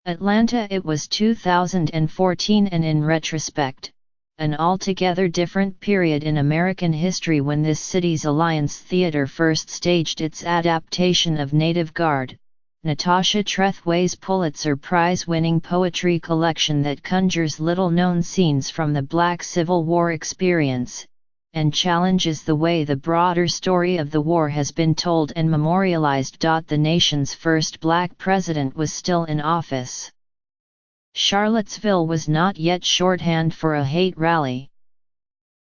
Atlanta. It was 2014, and in retrospect, an altogether different period in American history when this city's Alliance Theater first staged its adaptation of Native Guard, Natasha Trethway's Pulitzer Prize-winning poetry collection that conjures little-known scenes from the Black Civil War experience, and challenges the way the broader story of the war has been told and memorialized. The nation's first black president was still in office. Charlottesville was not yet shorthand for a hate rally.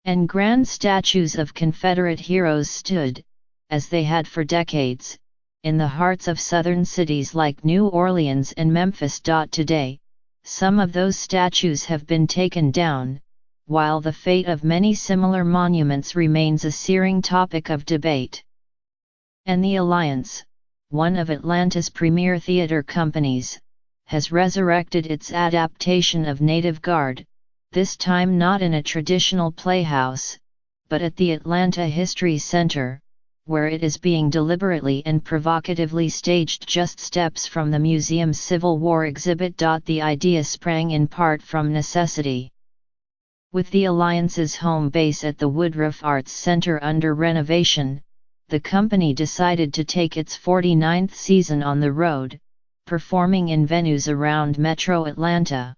And grand statues of Confederate heroes stood, as they had for decades, in the hearts of southern cities like New Orleans and Memphis. Today, some of those statues have been taken down, while the fate of many similar monuments remains a searing topic of debate. And the Alliance, one of Atlanta's premier theater companies, has resurrected its adaptation of Native Guard, this time not in a traditional playhouse, but at the Atlanta History Center, where it is being deliberately and provocatively staged just steps from the museum's Civil War exhibit. The idea sprang in part from necessity. With the Alliance's home base at the Woodruff Arts Center under renovation, the company decided to take its 49th season on the road, performing in venues around Metro Atlanta.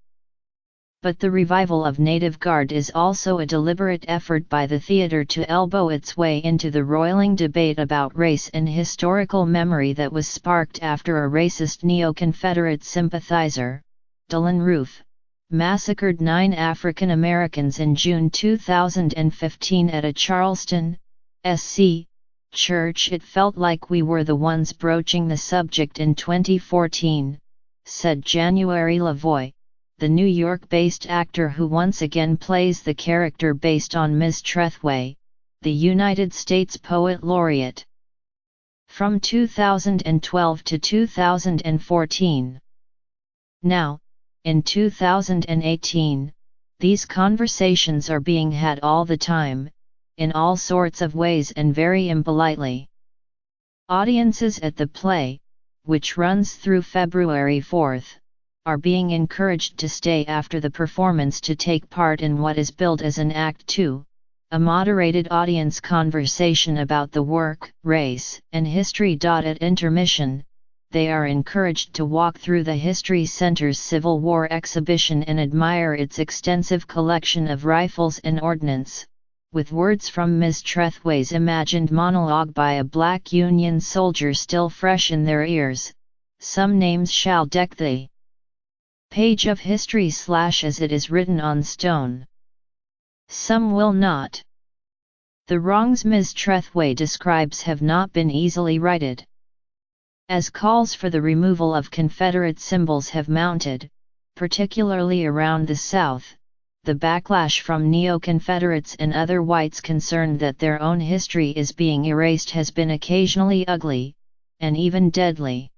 But the revival of Native Guard is also a deliberate effort by the theater to elbow its way into the roiling debate about race and historical memory that was sparked after a racist neo-Confederate sympathizer, Dylan Roof, massacred 9 African Americans in June 2015 at a Charleston, SC, church. It felt like we were the ones broaching the subject in 2014, said January Lavoie, the New York-based actor who once again plays the character based on Ms. Trethway, the United States Poet Laureate. From 2012 to 2014. Now, in 2018, these conversations are being had all the time, in all sorts of ways and very impolitely. Audiences at the play, which runs through February 4, are being encouraged to stay after the performance to take part in what is billed as an Act 2, a moderated audience conversation about the work, race, and history. At intermission, they are encouraged to walk through the History Center's Civil War exhibition and admire its extensive collection of rifles and ordnance, with words from Ms. Trethway's imagined monologue by a black Union soldier still fresh in their ears. Some names shall deck the page of history as it is written on stone. Some will not. The wrongs Ms. Trethway describes have not been easily righted. As calls for the removal of Confederate symbols have mounted, particularly around the South, the backlash from neo-Confederates and other whites concerned that their own history is being erased has been occasionally ugly, and even deadly.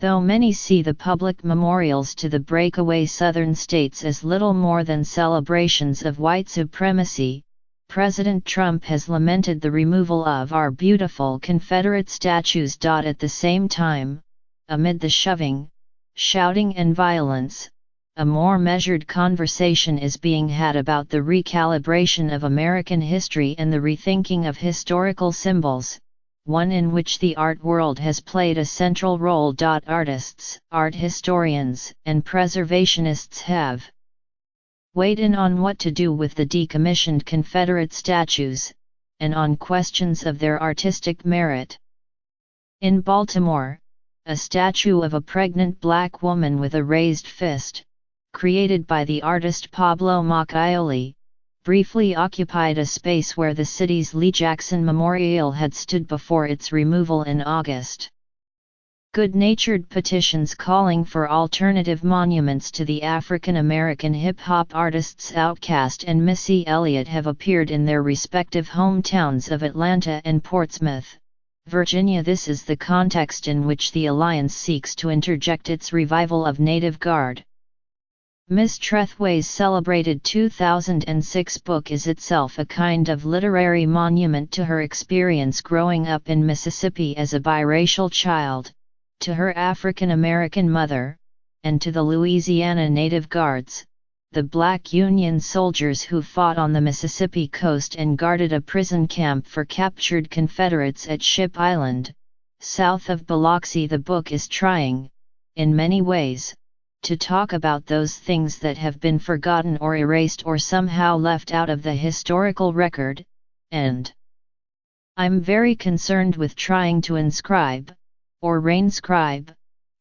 Though many see the public memorials to the breakaway Southern states as little more than celebrations of white supremacy, President Trump has lamented the removal of our beautiful Confederate statues. At the same time, amid the shoving, shouting and violence, a more measured conversation is being had about the recalibration of American history and the rethinking of historical symbols, one in which the art world has played a central role. Artists, art historians, and preservationists have weighed in on what to do with the decommissioned Confederate statues, and on questions of their artistic merit. In Baltimore, a statue of a pregnant black woman with a raised fist, created by the artist Pablo Macchioli, briefly occupied a space where the city's Lee Jackson Memorial had stood before its removal in August. Good-natured petitions calling for alternative monuments to the African American hip-hop artists Outkast and Missy Elliott have appeared in their respective hometowns of Atlanta and Portsmouth, Virginia. This is the context in which the Alliance seeks to interject its revival of Native Guard. Ms. Trethway's celebrated 2006 book is itself a kind of literary monument to her experience growing up in Mississippi as a biracial child, to her African American mother, and to the Louisiana Native Guards, the black Union soldiers who fought on the Mississippi coast and guarded a prison camp for captured Confederates at Ship Island, south of Biloxi. The book is trying, in many ways, to talk about those things that have been forgotten or erased or somehow left out of the historical record, and I'm very concerned with trying to inscribe, or reinscribe,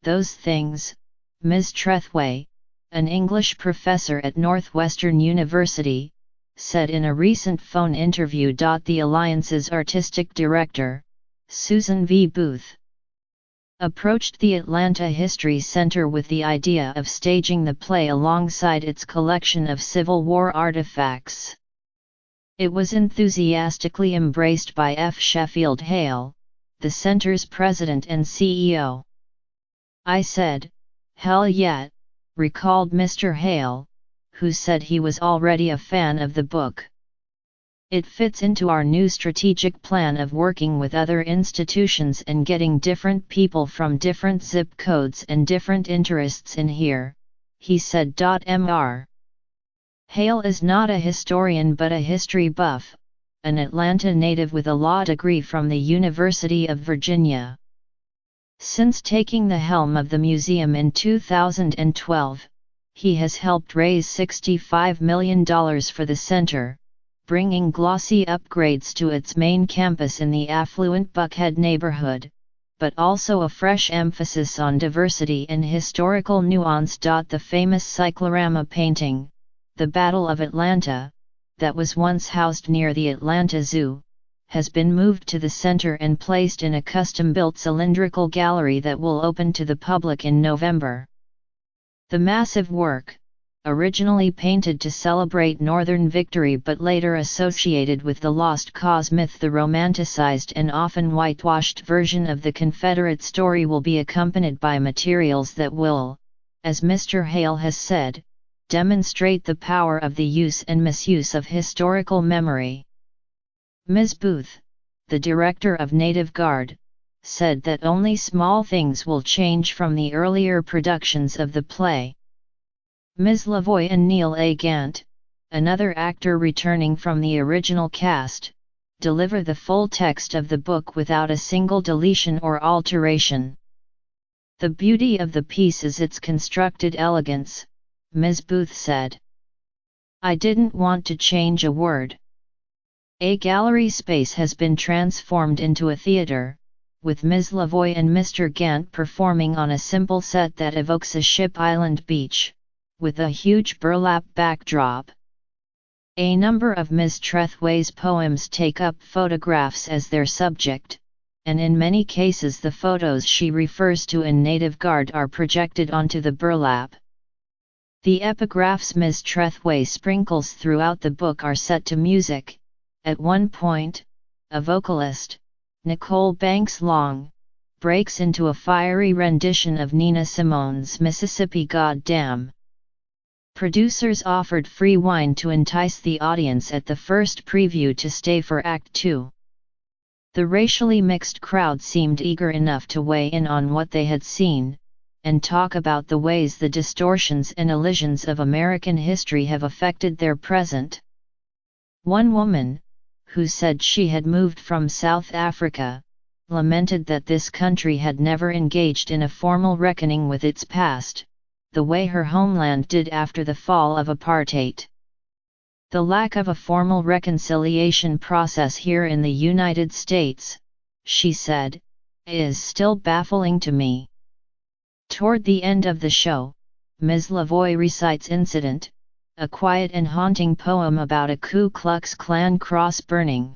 those things, Ms. Trethway, an English professor at Northwestern University, said in a recent phone interview. The Alliance's artistic director, Susan V. Booth, approached the Atlanta History Center with the idea of staging the play alongside its collection of Civil War artifacts. It was enthusiastically embraced by F. Sheffield Hale, the center's president and CEO. "I said, hell yeah," recalled Mr. Hale, who said he was already a fan of the book. "It fits into our new strategic plan of working with other institutions and getting different people from different zip codes and different interests in here," he said. Mr. Hale is not a historian but a history buff, an Atlanta native with a law degree from the University of Virginia. Since taking the helm of the museum in 2012, he has helped raise $65 million for the center, bringing glossy upgrades to its main campus in the affluent Buckhead neighborhood, but also a fresh emphasis on diversity and historical nuance. The famous cyclorama painting, The Battle of Atlanta, that was once housed near the Atlanta Zoo, has been moved to the center and placed in a custom-built cylindrical gallery that will open to the public in November. The massive work, originally painted to celebrate Northern victory but later associated with the Lost Cause myth, the romanticized and often whitewashed version of the Confederate story, will be accompanied by materials that will, as Mr. Hale has said, demonstrate the power of the use and misuse of historical memory. Ms. Booth, the director of Native Guard, said that only small things will change from the earlier productions of the play. Ms. Lavoie and Neil A. Gant, another actor returning from the original cast, deliver the full text of the book without a single deletion or alteration. "The beauty of the piece is its constructed elegance," Ms. Booth said. "I didn't want to change a word. A gallery space has been transformed into a theater, with Ms. Lavoie and Mr. Gant performing on a simple set that evokes a Ship Island beach, with a huge burlap backdrop. A number of Ms. Trethway's poems take up photographs as their subject, and in many cases the photos she refers to in Native Guard are projected onto the burlap. The epigraphs Ms. Trethway sprinkles throughout the book are set to music. At one point, a vocalist, Nicole Banks Long, breaks into a fiery rendition of Nina Simone's Mississippi Goddam. Producers offered free wine to entice the audience at the first preview to stay for Act 2. The racially mixed crowd seemed eager enough to weigh in on what they had seen, and talk about the ways the distortions and elisions of American history have affected their present. One woman, who said she had moved from South Africa, lamented that this country had never engaged in a formal reckoning with its past, the way her homeland did after the fall of apartheid. "The lack of a formal reconciliation process here in the United States," she said, "is still baffling to me." Toward the end of the show, Ms. Lavoie recites Incident, a quiet and haunting poem about a Ku Klux Klan cross burning.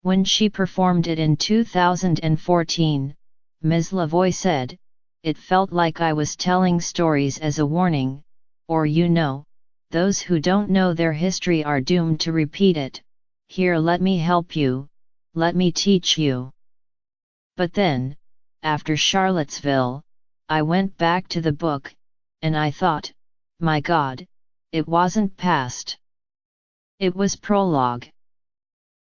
When she performed it in 2014, Ms. Lavoie said, "It felt like I was telling stories as a warning, or those who don't know their history are doomed to repeat it. Here, let me help you, let me teach you." But then, after Charlottesville, I went back to the book, and I thought, my God, it wasn't past. It was prologue.